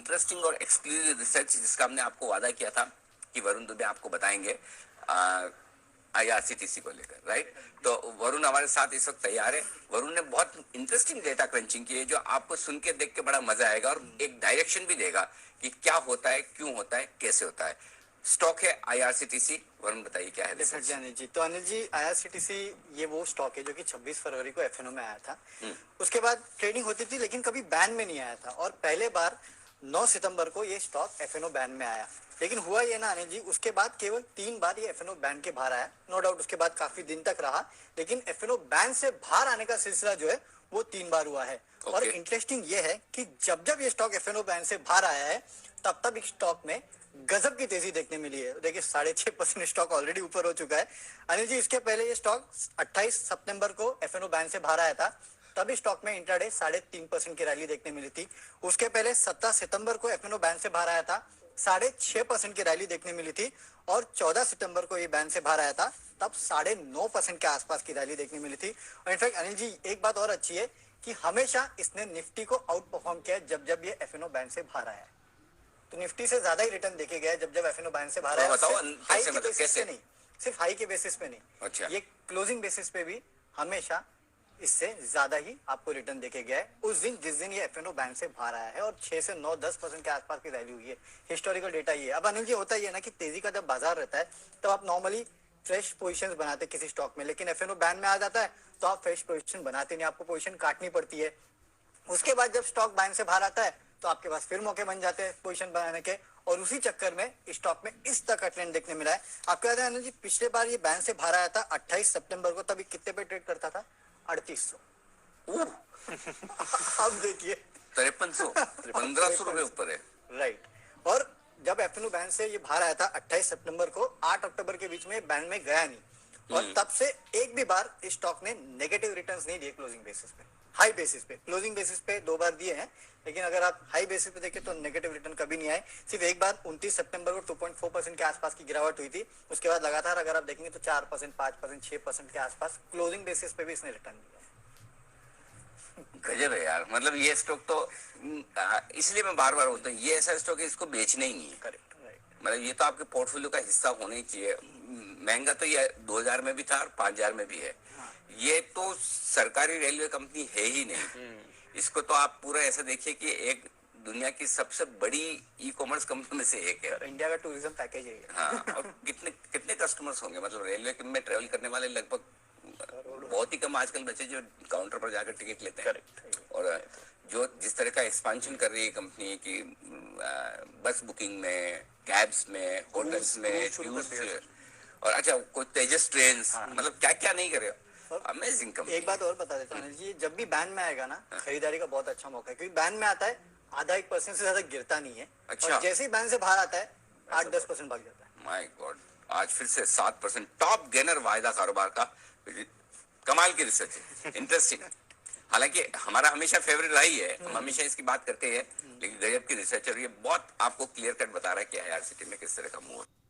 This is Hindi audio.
इंटरेस्टिंग और एक्सक्लूसिव रिसर्च जिसका हमने आपको वादा किया था कि वरुण दुबे आपको बताएंगे आईआरसीटीसी को लेकर, राइट? तो वरुण हमारे साथ इस वक्त तैयार है। वरुण ने बहुत इंटरेस्टिंग डेटा क्रंचिंग की है जो आपको सुन के देख के बड़ा मजा आएगा और एक डायरेक्शन भी देगा कि क्या होता है, क्यों होता है, कैसे होता है। स्टॉक है आईआरसीटीसी। वरुण बताइए क्या है रिसर्च? अनिल जी, तो अनिल जी, आईआरसीटीसी ये वो स्टॉक है जो कि 26 फरवरी को एफएनओ में आया था। उसके बाद ट्रेडिंग होती थी लेकिन कभी बैन में नहीं आया था, और पहले बार 9 सितंबर को ये स्टॉक एफएनओ बैन में आया। लेकिन हुआ ये ना अनिल जी, उसके बाद केवल 3 बार ये एफएनओ बैन के बाहर आया। नो डाउट उसके बाद काफी दिन तक रहा, लेकिन एफएनओ बैन से बाहर आने का सिलसिला जो है वो 3 बार हुआ है। और इंटरेस्टिंग ये है कि जब जब ये स्टॉक एफएनओ बैन से बाहर आया है तब तब इस स्टॉक में गजब की तेजी देखने मिली है। देखिए 6.5% स्टॉक ऑलरेडी ऊपर हो चुका है। अनिल जी, इसके पहले ये स्टॉक 28 सितंबर को एफएनओ बैन से बाहर आया था, तभी स्टॉक में इंट्राडे 3.5% की रैली देखने मिली थी। उसके पहले 17 सितंबर को एफएनओ बैन से बाहर आया था, 6.5% की रैली देखने मिली थी। और 14 सितंबर को ये बैन से बाहर आया था, तब 9.5% के आसपास की रैली देखने मिली थी। और इनफैक्ट अनिल जी, एक बात और अच्छी है कि हमेशा इसने निफ्टी को आउट परफॉर्म किया जब जब ये एफएनओ बैन से बाहर आया है। तो निफ्टी से ज्यादा ही रिटर्न देखे गए जब जब एफएनओ बैन से बाहर आया। बताओ हाई कैसे, के मतलब बेसिस कैसे? पे नहीं, सिर्फ हाई के बेसिस पे नहीं, अच्छा। ये क्लोजिंग बेसिस पे भी हमेशा इससे ज्यादा ही आपको रिटर्न देखे गया है उस दिन जिस दिन ये एफएनओ बैंक से बाहर आया है। और 6 से 9-10% के आसपास की वैल्यू हुई है। हिस्टोरिकल डेटा ये है। अब अनिल जी, होता ही है ना कि तेजी का जब बाजार रहता है तब आप नॉर्मली फ्रेश पोजीशंस बनाते किसी स्टॉक में, लेकिन एफएनओ बैन में आ जाता है तो आप फ्रेश पोजीशन बनाते नहीं, आपको पोजीशन काटनी पड़ती है। उसके बाद जब स्टॉक बैन से बाहर आता है तो आपके पास फिर मौके बन जाते हैं पोजीशन बनाने के, और उसी चक्कर में स्टॉक में इस तरह का ट्रेंड देखने मिला है। आपको याद है अनिल जी, पिछले बार ये बैन से बाहर आया था 28 सितंबर को, तभी कितने पे ट्रेड करता था? 3800। अब देखिए 5300, 1500 रुपए ऊपर है, राइट। और जब एफएनओ बैन से ये बाहर आया था 28 सितंबर को, 8 अक्टूबर के बीच में बैन में गया नहीं, और तब से एक भी बार इस स्टॉक ने नेगेटिव रिटर्न्स नहीं दिए क्लोजिंग बेसिस पे। हाई बेसिस पे, क्लोजिंग बेसिस पे 2 बार दिए हैं, लेकिन अगर आप हाई बेसिस पे देखें तो नेगेटिव रिटर्न कभी नहीं आए। सिर्फ एक बार 29 सितंबर को 2.4% के आसपास की गिरावट हुई थी। उसके बाद लगातार अगर आप देखेंगे तो 4%, 5%, 6% के आसपास क्लोजिंग बेसिस पे भी इसने रिटर्न दिया है। गजब है यार। मतलब ये स्टॉक तो इसलिए मैं बार बार बोलता हूँ ये ऐसा स्टॉक है इसको बेचना ही नहीं है। Correct, right. मतलब ये तो आपके पोर्टफोलियो का हिस्सा होना ही चाहिए। महंगा तो ये 2000 में भी था और 5000 में भी है। ये तो सरकारी रेलवे कंपनी है ही नहीं। इसको तो आप पूरा ऐसा देखिए कि एक दुनिया की सबसे बड़ी ई कॉमर्स कंपनी में से एक है। इंडिया का टूरिज्म पैकेज है। हाँ, और कितने कितने कस्टमर्स होंगे? मतलब रेलवे में ट्रेवल करने वाले लगभग बहुत ही कम आजकल बच्चे जो काउंटर पर जाकर टिकट लेते हैं। और जो जिस तरह का एक्सपांशन कर रही है कंपनी की बस बुकिंग में, कैब्स में, होटल्स में, और अच्छा कोई तेजस ट्रेन, मतलब क्या क्या नहीं करे। Amazing company. एक बात और बता देता हूँ जी, जब भी बैन में आएगा ना, खरीदारी का बहुत अच्छा मौका है, क्योंकि बैन में आता है आधा 1% से ज्यादा गिरता नहीं है। अच्छा। और जैसे ही बैन से बाहर आता है 8-10% भाग जाता है। माय गॉड, आज फिर से 7% टॉप गेनर वायदा कारोबार का। कमाल की रिसर्च है, इंटरेस्टिंग। हालांकि हमारा हमेशा फेवरेट रहा ही है, हम हमेशा इसकी बात करते हैं, लेकिन गजब की रिसर्च और ये बहुत आपको क्लियर कट बता रहा है कि आईआरसीटी में किस तरह का मूव